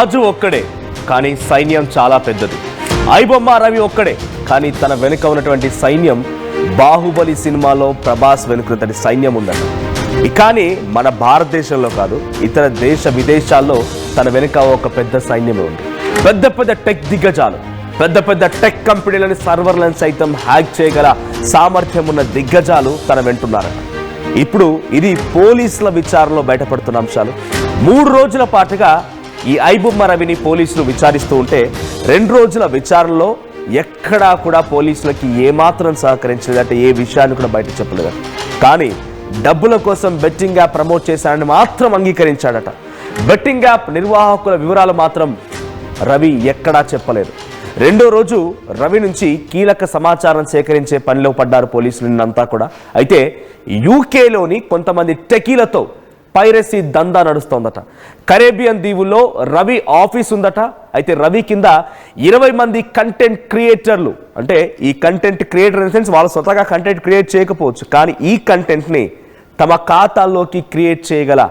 రాజు ఒక్కడే కానీ సైన్యం చాలా పెద్దది. ఐబొమ్మ రవి ఒక్కడే కానీ తన వెనుక ఉన్నటువంటి సైన్యం బాహుబలి సినిమాలో ప్రభాస్ వెనుకటి సైన్యం ఉందట. కానీ మన భారతదేశంలో కాదు, ఇతర దేశ విదేశాల్లో తన వెనుక ఒక పెద్ద సైన్యమే ఉంది. పెద్ద పెద్ద టెక్ దిగ్గజాలు, పెద్ద పెద్ద టెక్ కంపెనీలని సర్వర్లను సైతం హ్యాక్ చేయగల సామర్థ్యం ఉన్న దిగ్గజాలు తన వెంటున్నారట. ఇప్పుడు ఇది పోలీసుల విచారణలో బయటపడుతున్న అంశాలు. 3 రోజుల పాటుగా ఈ ఐబొమ్మ రవిని పోలీసులు విచారిస్తూ ఉంటే 2 రోజుల విచారణలో ఎక్కడా కూడా పోలీసులకి ఏమాత్రం సహకరించలేదట, ఏ విషయాన్ని కూడా బయట చెప్పలేదట. కానీ డబ్బుల కోసం బెట్టింగ్ యాప్ ప్రమోట్ చేశాడని మాత్రం అంగీకరించాడట. బెట్టింగ్ యాప్ నిర్వాహకుల వివరాలు మాత్రం రవి ఎక్కడా చెప్పలేదు. 2వ రోజు రవి నుంచి కీలక సమాచారం సేకరించే పనిలో పడ్డారు పోలీసులు నిన్నంతా కూడా. అయితే యూకేలోని కొంతమంది టెకీలతో పైరసీ దందా నడుస్తోందట. కరేబియన్ దీవుల్లో రవి ఆఫీస్ ఉందట. అయితే రవి కింద 20 మంది కంటెంట్ క్రియేటర్లు, అంటే ఈ కంటెంట్ క్రియేటర్ ఇన్ సెన్స్ వాళ్ళు స్వతహాగా కంటెంట్ క్రియేట్ చేయకపోవచ్చు, కానీ ఈ కంటెంట్ని తమ ఖాతాల్లోకి క్రియేట్ చేయగల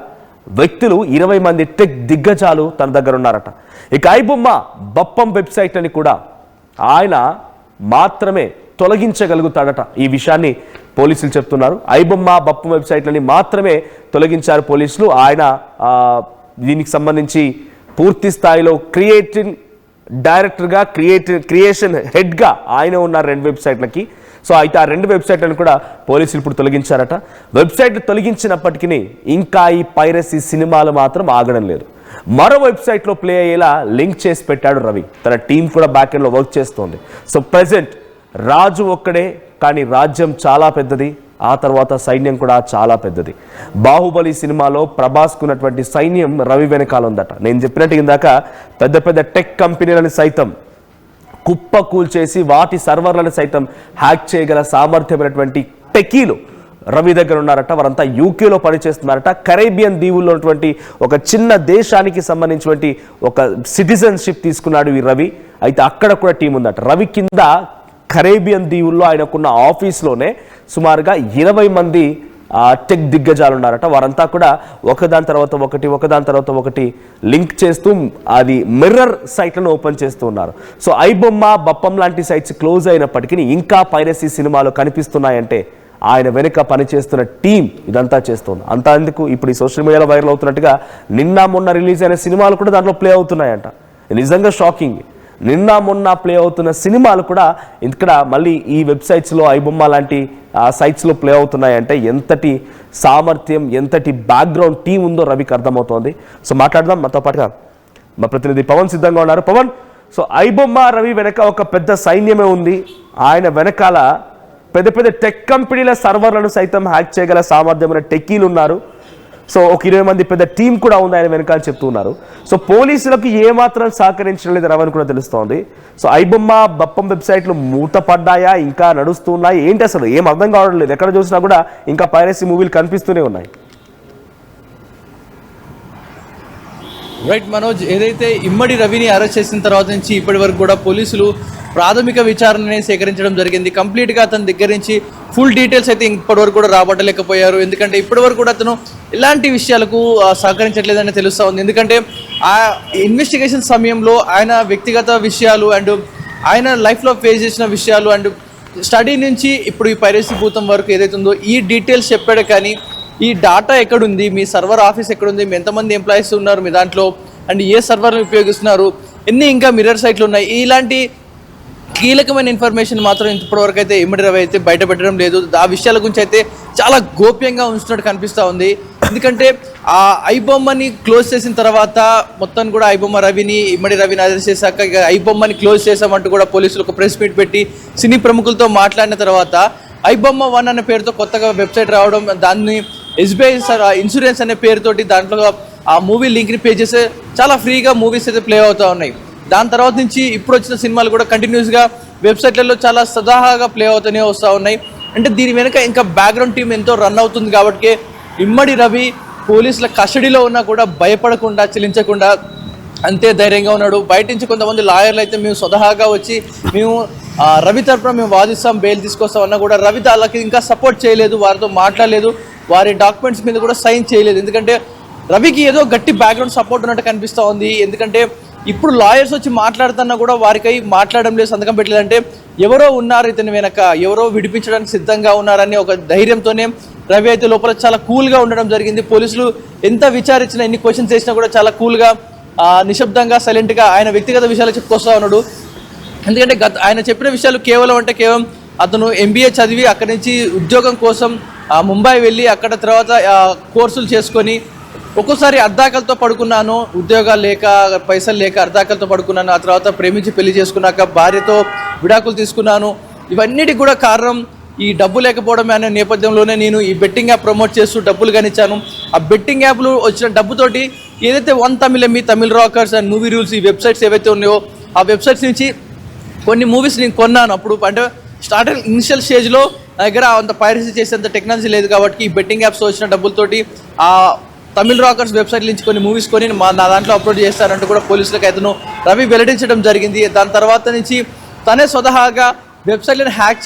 వ్యక్తులు 20 మంది టెక్ దిగ్గజాలు తన దగ్గర ఉన్నారట. ఇక ఐబొమ్మ బప్పం వెబ్సైట్ అని కూడా ఆయన మాత్రమే తొలగించగలుగుతాడట. ఈ విషయాన్ని పోలీసులు చెప్తున్నారు. ఐబొమ్మ బప్పం వెబ్సైట్లని మాత్రమే తొలగించారు పోలీసులు. ఆయన దీనికి సంబంధించి పూర్తి స్థాయిలో క్రియేటింగ్ డైరెక్టర్గా, క్రియేషన్ హెడ్గా ఆయన ఉన్నారు 2 వెబ్సైట్లకి. సో అయితే ఆ 2 వెబ్సైట్లను కూడా పోలీసులు ఇప్పుడు తొలగించారట. వెబ్సైట్ తొలగించినప్పటికీ ఇంకా ఈ పైరసీ సినిమాలు మాత్రం ఆగడం లేదు. మరో వెబ్సైట్లో ప్లే అయ్యేలా లింక్ చేసి పెట్టాడు రవి. తన టీం కూడా బ్యాక్ ఎండ్లో వర్క్ చేస్తోంది. సో ప్రెజెంట్ రాజు ఒక్కడే కానీ రాజ్యం చాలా పెద్దది, ఆ తర్వాత సైన్యం కూడా చాలా పెద్దది. బాహుబలి సినిమాలో ప్రభాస్కున్నటువంటి సైన్యం రవి వెనకాల ఉందట. నేను చెప్పినట్టు ఇందాక పెద్ద పెద్ద టెక్ కంపెనీలను సైతం కుప్ప కూల్చేసి వాటి సర్వర్లను సైతం హ్యాక్ చేయగల సామర్థ్యమైనటువంటి టెకీలు రవి దగ్గర ఉన్నారట. వారంతా యూకేలో పనిచేస్తున్నారట. కరేబియన్ దీవుల్లో ఉన్నటువంటి ఒక చిన్న దేశానికి సంబంధించినటువంటి ఒక సిటిజన్షిప్ తీసుకున్నాడు ఈ రవి. అయితే అక్కడ కూడా టీం ఉందట. రవి కింద కరేబియన్ దీవుల్లో ఆయనకున్న ఆఫీస్లోనే సుమారుగా 20 మంది టెక్ దిగ్గజాలు ఉన్నారట. వారంతా కూడా ఒకదాని తర్వాత ఒకటి లింక్ చేస్తూ అది మిర్రర్ సైట్లను ఓపెన్ చేస్తూ ఉన్నారు. సో ఐబొమ్మ బప్పం లాంటి సైట్స్ క్లోజ్ అయినప్పటికీ ఇంకా పైరసీ సినిమాలు కనిపిస్తున్నాయంటే ఆయన వెనుక పనిచేస్తున్న టీం ఇదంతా చేస్తుంది. అంతా ఎందుకు, ఇప్పుడు ఈ సోషల్ మీడియాలో వైరల్ అవుతున్నట్టుగా నిన్న మొన్న రిలీజ్ అయిన సినిమాలు కూడా దాంట్లో ప్లే అవుతున్నాయంట. నిజంగా షాకింగ్. నిన్న మొన్న ప్లే అవుతున్న సినిమాలు కూడా ఇక్కడ మళ్ళీ ఈ వెబ్సైట్స్లో ఐబొమ్మ లాంటి సైట్స్లో ప్లే అవుతున్నాయంటే ఎంతటి సామర్థ్యం, ఎంతటి బ్యాక్గ్రౌండ్ టీం ఉందో రవికి అర్థమవుతోంది. సో మాట్లాడదాం. మాతో పాటుగా మా ప్రతినిధి పవన్ సిద్ధంగా ఉన్నారు. పవన్, సో ఐబొమ్మ రవి వెనక ఒక పెద్ద సైన్యమే ఉంది. ఆయన వెనకాల పెద్ద పెద్ద టెక్ కంపెనీల సర్వర్లను సైతం హ్యాక్ చేయగల సామర్థ్యమైన టెక్కీలు ఉన్నారు. సో ఒక 20 మంది పెద్ద టీం కూడా ఉంది ఆయన వెనకాల చెప్తూ ఉన్నారు. సో పోలీసులకు ఏమాత్రం సహకరించడం లేదు రవని కూడా తెలుస్తోంది. సో ఐబొమ్మ బప్పం వెబ్సైట్లు మూతపడ్డాయా, ఇంకా నడుస్తున్నాయి, ఏంటి అసలు ఏం అర్థం కావడం లేదు. ఎక్కడ చూసినా కూడా ఇంకా పైరసీ మూవీలు కనిపిస్తూనే ఉన్నాయి. రైట్ మనోజ్, ఏదైతే ఇమ్మడి రవిని అరెస్ట్ చేసిన తర్వాత నుంచి ఇప్పటి వరకు కూడా పోలీసులు ప్రాథమిక విచారణని సేకరించడం జరిగింది. కంప్లీట్గా అతని దగ్గర నుంచి ఫుల్ డీటెయిల్స్ అయితే ఇప్పటివరకు కూడా రాబట్టలేకపోయారు. ఎందుకంటే ఇప్పటివరకు కూడా అతను ఇలాంటి విషయాలకు సహకరించట్లేదని తెలుస్తూ ఉంది. ఎందుకంటే ఆ ఇన్వెస్టిగేషన్ సమయంలో ఆయన వ్యక్తిగత విషయాలు అండ్ ఆయన లైఫ్లో ఫేస్ చేసిన విషయాలు అండ్ స్టడీ నుంచి ఇప్పుడు ఈ పైరసీ భూతం వరకు ఏదైతే ఉందో ఈ డీటెయిల్స్ చెప్పాడు. కానీ ఈ డాటా ఎక్కడుంది, మీ సర్వర్ ఆఫీస్ ఎక్కడుంది, మీ ఎంతమంది ఎంప్లాయీస్ ఉన్నారు మీ దాంట్లో, అండ్ ఏ సర్వర్ని ఉపయోగిస్తున్నారు, ఎన్ని ఇంకా మిర్రర్ సైట్లు ఉన్నాయి, ఇలాంటి కీలకమైన ఇన్ఫర్మేషన్ మాత్రం ఇప్పటివరకు అయితే ఇమ్మడి రవి అయితే బయట పెట్టడం లేదు. ఆ విషయాల గురించి అయితే చాలా గోప్యంగా ఉంచినట్టు కనిపిస్తూ ఉంది. ఎందుకంటే ఆ ఐబొమ్మని క్లోజ్ చేసిన తర్వాత మొత్తం కూడా ఐబొమ్మ రవిని ఇమ్మడి రవిని అరెస్ట్ చేశాక ఐబొమ్మని క్లోజ్ చేసామంటూ కూడా పోలీసులు ఒక ప్రెస్ మీట్ పెట్టి సినీ ప్రముఖులతో మాట్లాడిన తర్వాత ఐబొమ్మ 1 అనే పేరుతో కొత్తగా వెబ్సైట్ రావడం, దాన్ని SBI ఇన్సూరెన్స్ అనే పేరుతోటి దాంట్లో ఆ మూవీ లింక్ని పే చేస్తే చాలా ఫ్రీగా మూవీస్ అయితే ప్లే అవుతూ ఉన్నాయి. దాని తర్వాత నుంచి ఇప్పుడు వచ్చిన సినిమాలు కూడా కంటిన్యూస్గా వెబ్సైట్లలో చాలా సదాహాగా ప్లే అవుతూనే వస్తూ ఉన్నాయి. అంటే దీని వెనుక ఇంకా బ్యాక్గ్రౌండ్ టీం ఎంతో రన్ అవుతుంది కాబట్టి ఇమ్మడి రవి పోలీసుల కస్టడీలో ఉన్నా కూడా భయపడకుండా, చెల్లించకుండా అంతే ధైర్యంగా ఉన్నాడు. బయట నుంచి కొంతమంది లాయర్లు అయితే మేము స్వతహాగా వచ్చి మేము రవి తరపున మేము వాదిస్తాం, బెయిల్ తీసుకొస్తామన్నా కూడా రవి వాళ్ళకి ఇంకా సపోర్ట్ చేయలేదు, వారితో మాట్లాడలేదు, వారి డాక్యుమెంట్స్ మీద కూడా సైన్ చేయలేదు. ఎందుకంటే రవికి ఏదో గట్టి బ్యాక్గ్రౌండ్ సపోర్ట్ ఉన్నట్టు కనిపిస్తూ ఉంది. ఎందుకంటే ఇప్పుడు లాయర్స్ వచ్చి మాట్లాడుతున్నా కూడా వారికై మాట్లాడడం లేదు, సంతకం పెట్టలేదంటే ఎవరో ఉన్నారు ఇతని వెనక, ఎవరో విడిపించడానికి సిద్ధంగా ఉన్నారని ఒక ధైర్యంతోనే రవి అయితే లోపల చాలా కూల్గా ఉండడం జరిగింది. పోలీసులు ఎంత విచారించినా, ఎన్ని క్వశ్చన్స్ చేసినా కూడా చాలా కూల్గా, నిశ్శబ్దంగా, సైలెంట్గా ఆయన వ్యక్తిగత విషయాలు చెప్పుకొస్తూ ఉన్నాడు. ఎందుకంటే ఆయన చెప్పిన విషయాలు కేవలం అతను MBA చదివి అక్కడి నుంచి ఉద్యోగం కోసం ముంబై వెళ్ళి అక్కడ తర్వాత కోర్సులు చేసుకొని ఒక్కోసారి అర్ధాకలతో పడుకున్నాను, ఉద్యోగాలు లేక పైసలు లేక అర్ధాకలతో పడుకున్నాను, ఆ తర్వాత ప్రేమించి పెళ్లి చేసుకున్నాక భార్యతో విడాకులు తీసుకున్నాను. ఇవన్నిటికి కూడా కారణం ఈ డబ్బు లేకపోవడం అనే నేపథ్యంలోనే నేను ఈ బెట్టింగ్ యాప్ ప్రమోట్ చేస్తూ డబ్బులు కానిచ్చాను. ఆ బెట్టింగ్ యాప్లు వచ్చిన డబ్బుతోటి ఏదైతే one Tamil rockers and movie rules ఈ వెబ్సైట్స్ ఏవైతే ఉన్నాయో ఆ వెబ్సైట్స్ నుంచి కొన్ని మూవీస్ నేను కొన్నాను. అప్పుడు అంటే ఇనిషియల్ స్టేజ్లో నా దగ్గర అంత పైరసీ చేసేంత టెక్నాలజీ లేదు కాబట్టి ఈ బెట్టింగ్ యాప్స్ వచ్చిన డబ్బులతోటి ఆ తమిళ్ రాకర్స్ వెబ్సైట్ నుంచి కొన్ని మూవీస్ కొని నా దాంట్లో అప్లోడ్ చేస్తానంటూ కూడా పోలీసులకు అతను రవి వెల్లడించడం జరిగింది. దాని తర్వాత నుంచి తనే స్వతహాగా వెబ్సైట్లను హ్యాక్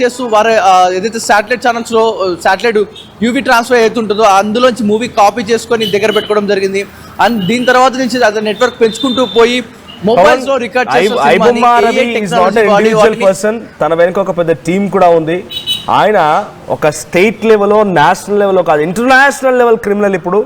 చేస్తూ వారి ఏదైతే శాటిలైట్ ఛానల్స్లో శాటిలైట్ యూవీ ట్రాన్స్ఫర్ అవుతుంటుందో అందులోంచి మూవీ కాపీ చేసుకొని దగ్గర పెట్టుకోవడం జరిగింది. అండ్ దీని తర్వాత నుంచి అతను నెట్వర్క్ పెంచుకుంటూ పోయి మొబైల్స్ లో రికార్డ్ పర్సన్, తన వెనుక ఒక పెద్ద టీం కూడా ఉంది. ఆయన ఒక స్టేట్ లెవెల్, నేషనల్ లెవెల్ కాదు, ఇంటర్నేషనల్ లెవెల్ క్రిమినల్ ఇప్పుడు.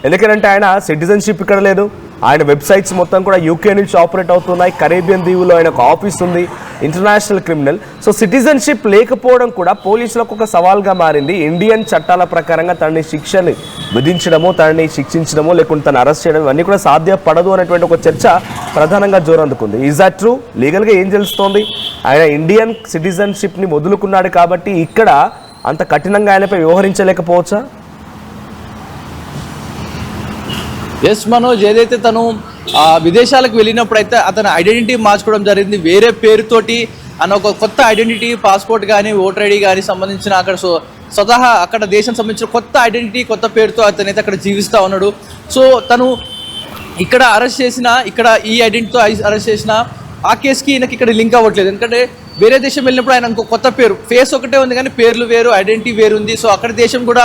ఎందుకంటే ఆయన సిటిజన్షిప్ ఇక్కడ లేదు, ఆయన వెబ్సైట్స్ మొత్తం కూడా UK నుంచి ఆపరేట్ అవుతున్నాయి, కరేబియన్ దీవుల్లో ఆయన ఒక ఆఫీస్ ఉంది, ఇంటర్నేషనల్ క్రిమినల్. సో సిటిజన్షిప్ లేకపోవడం కూడా పోలీసులకు ఒక సవాల్గా మారింది. ఇండియన్ చట్టాల ప్రకారంగా తనని శిక్షని విధించడమో, తనని శిక్షించడమో, లేకుంటే తను అరెస్ట్ చేయడం ఇవన్నీ కూడా సాధ్యపడదు అనేటువంటి ఒక చర్చ ప్రధానంగా జోరందుకుంది. Is that true? లీగల్గా ఏం తెలుస్తోంది? ఆయన ఇండియన్ సిటిజన్షిప్ని వదులుకున్నాడు కాబట్టి ఇక్కడ అంత కఠినంగా ఆయనపై వ్యవహరించలేకపోవచ్చా? ఎస్ మనోజ్, ఏదైతే తను విదేశాలకు వెళ్ళినప్పుడు అయితే అతని ఐడెంటిటీ మార్చుకోవడం జరిగింది. వేరే పేరుతోటి ఒక కొత్త ఐడెంటిటీ, పాస్పోర్ట్ కానీ ఓటర్ ID కానీ సంబంధించిన అక్కడ స్వతహా అక్కడ దేశం సంబంధించిన కొత్త ఐడెంటిటీ, కొత్త పేరుతో అతనైతే అక్కడ జీవిస్తూ ఉన్నాడు. సో తను ఇక్కడ అరెస్ట్ చేసిన, ఇక్కడ ఈ ఐడెంటిటీతో అరెస్ట్ చేసిన ఆ కేసుకి ఈయనకి ఇక్కడ లింక్ అవ్వట్లేదు. ఎందుకంటే వేరే దేశం వెళ్ళినప్పుడు ఆయన ఇంకో కొత్త పేరు, ఫేస్ ఒకటే ఉంది కానీ పేర్లు వేరు, ఐడెంటిటీ వేరు ఉంది. సో అక్కడ దేశం కూడా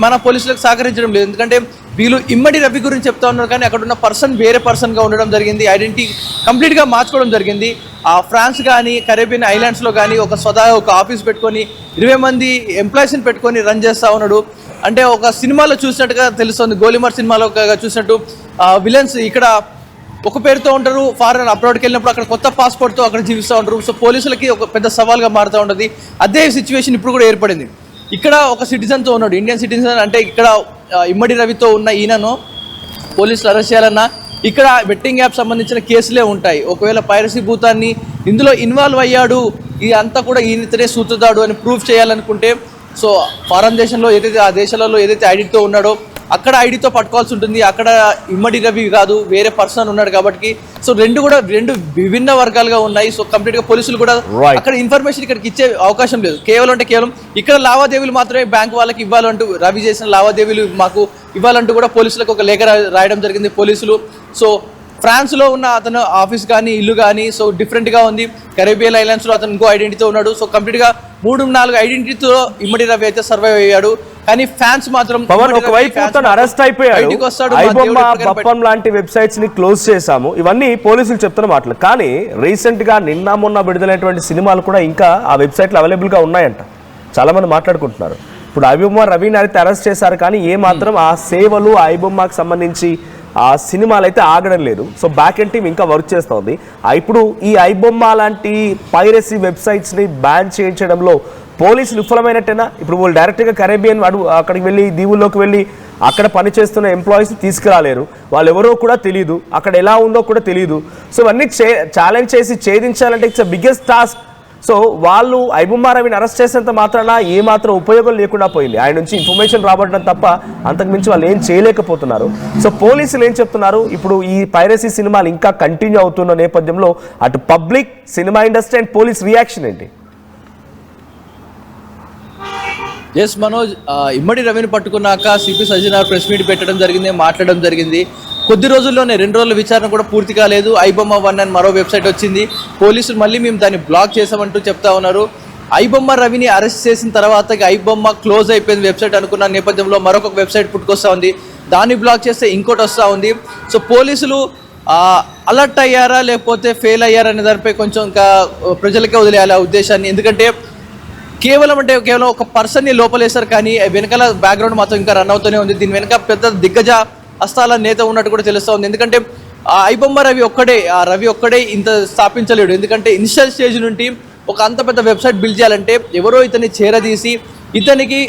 మన పోలీసులకు సహకరించడం లేదు. ఎందుకంటే వీళ్ళు ఇమ్మడి రవి గురించి చెప్తా ఉన్నారు కానీ అక్కడ ఉన్న పర్సన్ వేరే పర్సన్గా ఉండడం జరిగింది. ఐడెంటిటీ కంప్లీట్గా మార్చుకోవడం జరిగింది. ఫ్రాన్స్ కానీ కరేబియన్ ఐలాండ్స్లో కానీ ఒక ఆఫీస్ పెట్టుకొని 20 మంది ఎంప్లాయీస్ని పెట్టుకొని రన్ చేస్తూ ఉన్నాడు. అంటే ఒక సినిమాలో చూసినట్టుగా తెలుస్తుంది, గోలిమార్ సినిమాలో చూసినట్టు విలన్స్ ఇక్కడ ఒక పేరుతో ఉంటారు, ఫారెన్ అబ్రాడ్కి వెళ్ళినప్పుడు అక్కడ కొత్త పాస్పోర్ట్తో అక్కడ జీవిస్తూ ఉంటారు. సో పోలీసులకి ఒక పెద్ద సవాల్గా మారుతూ ఉంటుంది. అదే సిచ్యువేషన్ ఇప్పుడు కూడా ఏర్పడింది. ఇక్కడ ఒక సిటిజన్తో ఉన్నాడు, ఇండియన్ సిటిజన్. అంటే ఇక్కడ ఇమ్మడి రవితో ఉన్న ఈయనను పోలీసులు అరెస్ట్ చేయాలన్నా ఇక్కడ బెట్టింగ్ యాప్ సంబంధించిన కేసులే ఉంటాయి. ఒకవేళ పైరసీ భూతాన్ని ఇందులో ఇన్వాల్వ్ అయ్యాడు, ఇది అంతా కూడా ఈయనతోనే సూత్రధాడు అని ప్రూఫ్ చేయాలనుకుంటే సో ఫారెన్ దేశంలో ఏదైతే ఆ దేశాలలో ఏదైతే ఐడితో ఉన్నాడో అక్కడ ఐడితో పట్టుకోవాల్సి ఉంటుంది. అక్కడ ఇమ్మడి రవి కాదు, వేరే పర్సన్ ఉన్నాడు కాబట్టి సో రెండు విభిన్న వర్గాలుగా ఉన్నాయి. సో కంప్లీట్గా పోలీసులు కూడా అక్కడ ఇన్ఫర్మేషన్ ఇక్కడికి ఇచ్చే అవకాశం లేదు. కేవలం ఇక్కడ లావాదేవీలు మాత్రమే బ్యాంక్ వాళ్ళకి ఇవ్వాలంటూ, రవి చేసిన లావాదేవీలు మాకు ఇవ్వాలంటూ కూడా పోలీసులకు ఒక లేఖ రాయడం జరిగింది పోలీసులు. సో ఫ్రాన్స్లో ఉన్న అతను ఆఫీస్ కానీ ఇల్లు కానీ సో డిఫరెంట్గా ఉంది. కరేబియన్ ఐలాండ్స్లో అతను ఇంకో ఐడెంటిటీతో ఉన్నాడు. సో కంప్లీట్గా 3-4 ఐడెంటిటీతో ఇమ్మడి రవి అయితే సర్వైవ్ అయ్యాడు. కానీ ఫ్యాన్స్ మాత్రం అరెస్ట్ అయిపోయాడు. ఐబొమ్మ లాంటి వెబ్సైట్స్ ని క్లోజ్ చేశాము, ఇవన్నీ పోలీసులు చెప్తున్న మాటలు. కానీ రీసెంట్ గా మొన్న విడుదలైనటువంటి సినిమాలు కూడా ఇంకా ఆ వెబ్సైట్లు అవైలబుల్ గా ఉన్నాయంట. చాలా మంది మాట్లాడుకుంటున్నారు. ఇప్పుడు ఐబొమ్మ రవిని అయితే అరెస్ట్ చేశారు కానీ ఏ మాత్రం ఆ సేవలు ఐబొమ్మకి సంబంధించి ఆ సినిమాలు అయితే ఆగడం లేదు. సో బ్యాక్ ఎండ్ టీమ్ ఇంకా వర్క్ చేస్తుంది. ఇప్పుడు ఈ ఐబొమ్మ లాంటి పైరసీ వెబ్సైట్స్ని బ్యాన్ చేయించడంలో పోలీసులు విఫలమైనట్టేనా? ఇప్పుడు వాళ్ళు డైరెక్ట్గా కరేబియన్ అక్కడికి వెళ్ళి దీవుల్లోకి వెళ్ళి అక్కడ పనిచేస్తున్న ఎంప్లాయీస్ తీసుకురాలేరు, వాళ్ళు ఎవరో కూడా తెలియదు, అక్కడ ఎలా ఉందో కూడా తెలియదు. సో ఇవన్నీ ఛాలెంజ్ చేసి ఛేదించాలంటే ఇట్స్ బిగ్గెస్ట్ టాస్క్. సో వాళ్ళు ఐబొమ్మ రవిని అరెస్ట్ చేసేంత మాత్రాన ఏమాత్రం ఉపయోగం లేకుండా పోయింది. ఆయన నుంచి ఇన్ఫర్మేషన్ రాబట్టడం తప్ప అంతకుమించి వాళ్ళు ఏం చేయలేకపోతున్నారు. సో పోలీసులు ఏం చెప్తున్నారు? ఇప్పుడు ఈ పైరసీ సినిమాలు ఇంకా కంటిన్యూ అవుతున్న నేపథ్యంలో అటు public, cinema industry and police reaction ఏంటి? ఎస్ మనోజ్, ఇమ్మడి రవిని పట్టుకున్నాక సిపి సజ్జనార్ ప్రెస్ మీట్ పెట్టడం జరిగింది, మాట్లాడడం జరిగింది. కొద్ది రోజుల్లోనే 2 రోజుల విచారణ కూడా పూర్తి కాలేదు. ఐబొమ్మ 1 అని మరో వెబ్సైట్ వచ్చింది. పోలీసులు మళ్ళీ మేము దాన్ని బ్లాక్ చేసామంటూ చెప్తా ఉన్నారు. ఐబొమ్మ రవిని అరెస్ట్ చేసిన తర్వాత ఐబొమ్మ క్లోజ్ అయిపోయింది వెబ్సైట్ అనుకున్న నేపథ్యంలో మరొక వెబ్సైట్ పుట్టుకొస్తా ఉంది. దాన్ని బ్లాక్ చేస్తే ఇంకోటి వస్తూ ఉంది. సో పోలీసులు అలర్ట్ అయ్యారా లేకపోతే ఫెయిల్ అయ్యారా అనే దానిపై కొంచెం ఇంకా ప్రజలకే వదిలేయాలి ఆ ఉద్దేశాన్ని. ఎందుకంటే కేవలం ఒక పర్సన్ని లోపలేశారు, కానీ వెనకాల బ్యాక్గ్రౌండ్ మాత్రం ఇంకా రన్ అవుతూనే ఉంది. దీని వెనక పెద్ద దిగ్గజ హస్తాల నేత ఉన్నట్టు కూడా తెలుస్తూ ఉంది. ఎందుకంటే ఐబొమ్మ రవి ఒక్కడే ఇంత స్థాపించలేడు. ఎందుకంటే ఇనిషియల్ స్టేజ్ నుండి ఒక అంత పెద్ద వెబ్సైట్ బిల్డ్ చేయాలంటే ఎవరో ఇతన్ని చేరదీసి ఇతనికి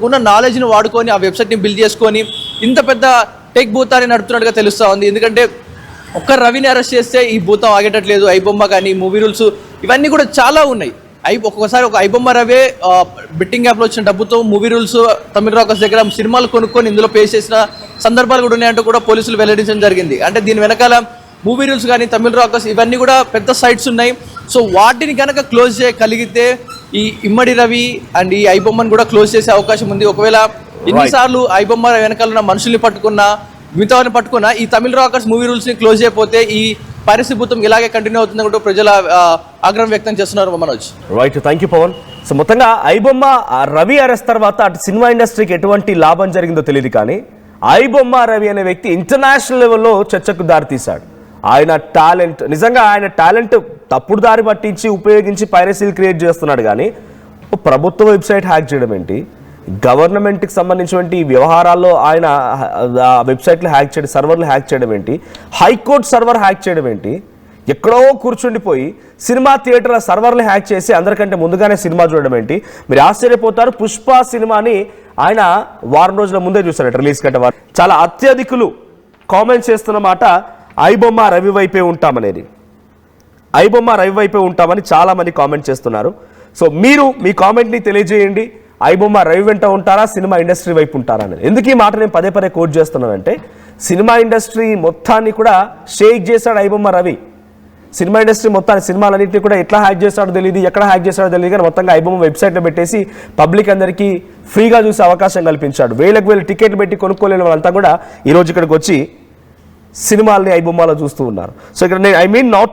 ఉన్న నాలెడ్జ్ని వాడుకొని ఆ వెబ్సైట్ని బిల్డ్ చేసుకొని ఇంత పెద్ద టెక్ భూతాన్ని నడుపుతున్నట్టుగా తెలుస్తూ ఉంది. ఎందుకంటే ఒక్క రవిని అరెస్ట్ చేస్తే ఈ భూతం ఆగేటట్లేదు. ఐబొమ్మ కానీ మూవీ రూల్స్ ఇవన్నీ కూడా చాలా ఉన్నాయి. ఒక్కొక్కసారి ఒక ఐబొమ్మ రవే బెట్టింగ్ యాప్లో వచ్చిన డబ్బుతో మూవీ రూల్స్ తమిళ రాకర్స్ దగ్గర సినిమాలు కొనుక్కొని ఇందులో పే చేసిన సందర్భాలు కూడా ఉన్నాయంటూ కూడా పోలీసులు వెల్లడించడం జరిగింది. అంటే దీని వెనకాల మూవీ రూల్స్ కానీ తమిళ రాకర్స్ ఇవన్నీ కూడా పెద్ద సైట్స్ ఉన్నాయి. సో వాటిని కనుక క్లోజ్ చేయగలిగితే ఈ ఇమ్మడి రవి అండ్ ఈ ఐబొమ్మని కూడా క్లోజ్ చేసే అవకాశం ఉంది. ఒకవేళ ఎన్నిసార్లు ఐబొమ్మ వెనకాల ఉన్న మనుషుల్ని పట్టుకున్నా మిగతావారిని పట్టుకున్నా ఈ తమిళ రాకర్స్ మూవీ రూల్స్ని క్లోజ్ చేయకపోతే ఈ పరిస్థితి ఇలాగే కంటిన్యూ అవుతుందంటూ ప్రజల ఆగ్రహం వ్యక్తం చేస్తున్నారు. Manoj right, thank you Pavan. So మొత్తంగా ఐబొమ్మ రవి అరెస్ట్ తర్వాత అటు సినిమా ఇండస్ట్రీకి ఎటువంటి లాభం జరిగిందో తెలియదు, కానీ ఐబొమ్మ రవి అనే వ్యక్తి ఇంటర్నేషనల్ లెవెల్లో చర్చకు దారితీశాడు. ఆయన టాలెంట్ తప్పుడు దారి పట్టించి ఉపయోగించి పైరసీలు క్రియేట్ చేస్తున్నాడు, కానీ ప్రభుత్వ వెబ్సైట్ హ్యాక్ చేయడం ఏంటి, గవర్నమెంట్కి సంబంధించినటువంటి వ్యవహారాల్లో ఆయన వెబ్సైట్లు హ్యాక్ చేయడం, సర్వర్లు హ్యాక్ చేయడం ఏంటి, హైకోర్టు సర్వర్ హ్యాక్ చేయడం ఏంటి, ఎక్కడో కూర్చుండిపోయి సినిమా థియేటర్ల సర్వర్లు హ్యాక్ చేసి అందరికంటే ముందుగానే సినిమా చూడడం ఏంటి. మీరు ఆశ్చర్యపోతారు, పుష్ప సినిమాని ఆయన వారం రోజుల ముందే చూశారట రిలీజ్ కంటే. చాలా అత్యధికులు కామెంట్స్ చేస్తున్న మాట ఐబొమ్మ రవి వైపే ఉంటామనేది. ఐబొమ్మ రవి వైపే ఉంటామని చాలామంది కామెంట్ చేస్తున్నారు. సో మీరు మీ కామెంట్ని తెలియజేయండి. ఐబొమ్మ రవి వెంట ఉంటారా, సినిమా ఇండస్ట్రీ వైపు ఉంటారా అనేది. ఎందుకు ఈ మాట నేను పదే కోట్ చేస్తున్నానంటే, సినిమా ఇండస్ట్రీ మొత్తాన్ని కూడా షేక్ చేశాడు ఐబొమ్మ రవి. సినిమా ఇండస్ట్రీ మొత్తాన్ని, సినిమాలన్నింటినీ కూడా ఎట్లా హ్యాక్ చేస్తాడో తెలియదు, ఎక్కడ హ్యాక్ చేస్తాడో తెలియదు, కానీ మొత్తంగా ఐబొమ్మ వెబ్సైట్లో పెట్టేసి పబ్లిక్ అందరికీ ఫ్రీగా చూసే అవకాశం కల్పించాడు. వేలకు టికెట్లు పెట్టి కొనుక్కోలేని వాళ్ళంతా కూడా ఈరోజు ఇక్కడికి వచ్చి సినిమాల్ని ఐబొమ్మలో చూస్తూ ఉన్నారు. సో ఇక్కడ నేను I mean not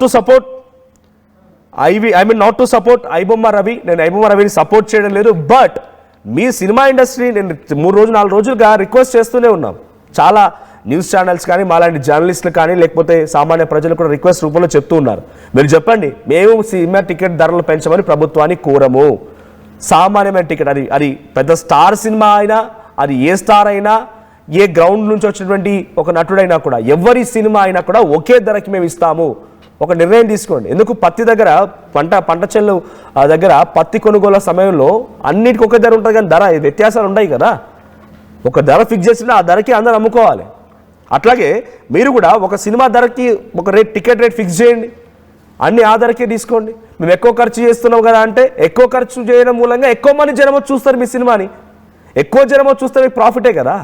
to support iBomma Ravi. నేను ఐబొమ్మ రవిని సపోర్ట్ చేయడం లేదు. బట్ మీ సినిమా ఇండస్ట్రీ, నేను 4 రోజులుగా రిక్వెస్ట్ చేస్తూనే ఉన్నాం. చాలా న్యూస్ ఛానల్స్ కానీ, మాలాంటి జర్నలిస్టులు కానీ, లేకపోతే సామాన్య ప్రజలు కూడా రిక్వెస్ట్ రూపంలో చెప్తూ ఉన్నారు. మీరు చెప్పండి, మేము సినిమా టికెట్ ధరలు పెంచమని ప్రభుత్వాన్ని కోరము. సామాన్యమైన టికెట్, అది పెద్ద స్టార్ సినిమా అయినా, అది ఏ స్టార్ అయినా, ఏ గ్రౌండ్ నుంచి వచ్చినటువంటి ఒక నటుడైనా కూడా, ఎవరి సినిమా అయినా కూడా ఒకే ధరకి మేము ఇస్తాము. ఒక నిర్ణయం తీసుకోండి. ఎందుకు పత్తి దగ్గర పంట చెల్లు దగ్గర పత్తి కొనుగోలు సమయంలో అన్నిటికీ ఒకే ధర ఉంటుంది, కానీ ధర వ్యత్యాసాలు ఉన్నాయి కదా. ఒక ధర ఫిక్స్ చేసినా ఆ ధరకి అందరూ అమ్ముకోవాలి. అట్లాగే మీరు కూడా ఒక సినిమా ధరకి ఒక టికెట్ రేట్ ఫిక్స్ చేయండి, అన్ని ఆ ధరకే తీసుకోండి. మేము ఎక్కువ ఖర్చు చేస్తున్నాం కదా అంటే, ఎక్కువ ఖర్చు చేయడం మూలంగా ఎక్కువ మంది జనం చూస్తారు మీ సినిమాని. ఎక్కువ జనం చూస్తే మీకు ప్రాఫిటే కదా.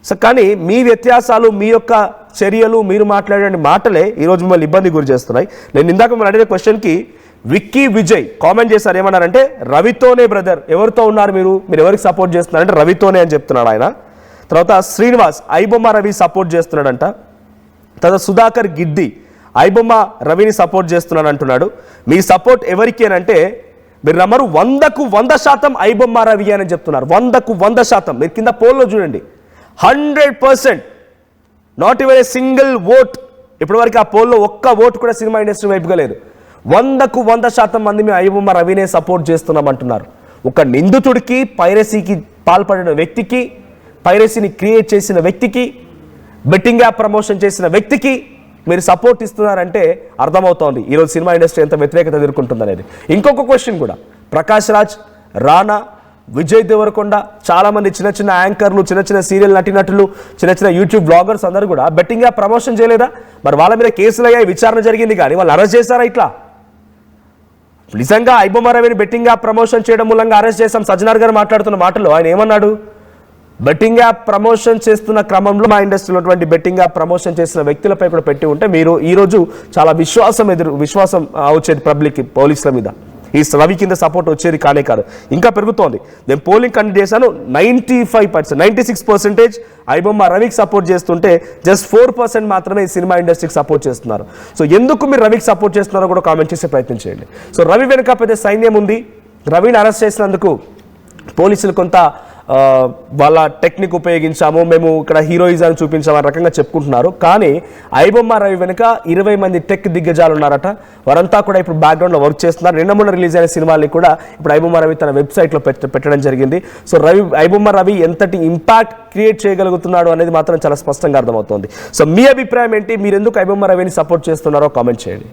సో కానీ మీ వ్యత్యాసాలు, మీ యొక్క చర్యలు, మీరు మాట్లాడే మాటలే ఈరోజు మిమ్మల్ని ఇబ్బంది గురి చేస్తున్నాయి. నేను ఇందాక మిమ్మల్ని అడిగిన క్వశ్చన్కి విక్కీ విజయ్ కామెంట్ చేశారు. ఏమన్నారంటే, రవితోనే బ్రదర్, ఎవరితో ఉన్నారు మీరు ఎవరికి సపోర్ట్ చేస్తున్నారంటే రవితోనే అని చెప్తున్నాడు ఆయన. తర్వాత శ్రీనివాస్ ఐబొమ్మ రవి సపోర్ట్ చేస్తున్నాడంట. తర్వాత సుధాకర్ గిడ్డి ఐబొమ్మ రవిని సపోర్ట్ చేస్తున్నాడు అంటున్నాడు. మీ సపోర్ట్ ఎవరికి అని అంటే, మీరు నమ్మరు, 100కు 100% ఐబొమ్మ రవి అని చెప్తున్నారు. 100కు 100%. మీరు కింద పోల్లో చూడండి, 100%, not even a single vote. ఇప్పటివరకు ఆ పోల్లో ఒక్క ఓటు కూడా సినిమా ఇండస్ట్రీ వైపుగా లేదు. 100కు 100% మంది మేము ఐబొమ్మ రవినే సపోర్ట్ చేస్తున్నాం అంటున్నారు. ఒక నిందితుడికి, పైరసీకి పాల్పడిన వ్యక్తికి, పైరసీని క్రియేట్ చేసిన వ్యక్తికి, బెట్టింగ్ యాప్ ప్రమోషన్ చేసిన వ్యక్తికి మీరు సపోర్ట్ ఇస్తున్నారంటే అర్థమవుతోంది ఈరోజు సినిమా ఇండస్ట్రీ ఎంత వ్యతిరేకత ఎదుర్కొంటుందనేది. ఇంకొక క్వశ్చన్ కూడా, ప్రకాష్ రాజ్, రానా, విజయ్ దేవరకొండ, చాలామంది చిన్న యాంకర్లు, చిన్న సీరియల్ నటినటులు, చిన్న యూట్యూబ్ బ్లాగర్స్ అందరూ కూడా బెట్టింగ్ యాప్ ప్రమోషన్ చేయలేదా? మరి వాళ్ళ మీద కేసులు అయ్యాయి, విచారణ జరిగింది, కానీ వాళ్ళు అరెస్ట్ చేశారా? ఇట్లా నిజంగా ఐబొమ్మ రవిని బెట్టింగ్ యాప్ ప్రమోషన్ చేయడం మూలంగా అరెస్ట్ చేశాం. సజ్జనార్ గారు మాట్లాడుతున్న మాటల్లో ఆయన ఏమన్నాడు? బెట్టింగ్ యాప్ ప్రమోషన్ చేస్తున్న క్రమంలో మా ఇండస్ట్రీలో ఉన్నటువంటి బెట్టింగ్ యాప్ ప్రమోషన్ చేసిన వ్యక్తులపై కూడా పెట్టి ఉంటే మీరు ఈరోజు చాలా విశ్వాసం వచ్చేది పబ్లిక్, పోలీసుల మీద. ఈ రవి కింద సపోర్ట్ వచ్చేది కానే కాదు, ఇంకా పెరుగుతోంది. నేను పోలింగ్ కండక్ట్ చేశాను, 95%, 96% ఐబొమ్మ రవికి సపోర్ట్ చేస్తుంటే జస్ట్ 4% మాత్రమే ఈ సినిమా ఇండస్ట్రీకి సపోర్ట్ చేస్తున్నారు. సో ఎందుకు మీరు రవికి సపోర్ట్ చేస్తున్నారో కూడా కామెంట్ చేసే ప్రయత్నం చేయండి. సో రవి వెనుక పెద్ద సైన్యం ఉంది. రవిని అరెస్ట్ చేసినందుకు పోలీసులు కొంత వాళ్ళ టెక్నిక్ ఉపయోగించాము, మేము ఇక్కడ హీరోయిజం చూపించాము అనే రకంగా చెప్పుకుంటున్నారు. కానీ ఐబొమ్మ రవి వెనుక 20 మంది టెక్ దిగ్గజాలు ఉన్నారట. వారంతా కూడా ఇప్పుడు బ్యాక్గ్రౌండ్లో వర్క్ చేస్తున్నారు. నిన్న మొన్న రిలీజ్ అయిన సినిమాల్ని కూడా ఇప్పుడు ఐబొమ్మ రవి తన వెబ్సైట్లో పెట్టడం జరిగింది. సో ఐబొమ్మ రవి ఎంతటి ఇంపాక్ట్ క్రియేట్ చేయగలుగుతున్నాడు అనేది మాత్రం చాలా స్పష్టంగా అర్థమవుతోంది. సో మీ అభిప్రాయం ఏంటి? మీరు ఎందుకు ఐబొమ్మ రవిని సపోర్ట్ చేస్తున్నారో కామెంట్ చేయండి.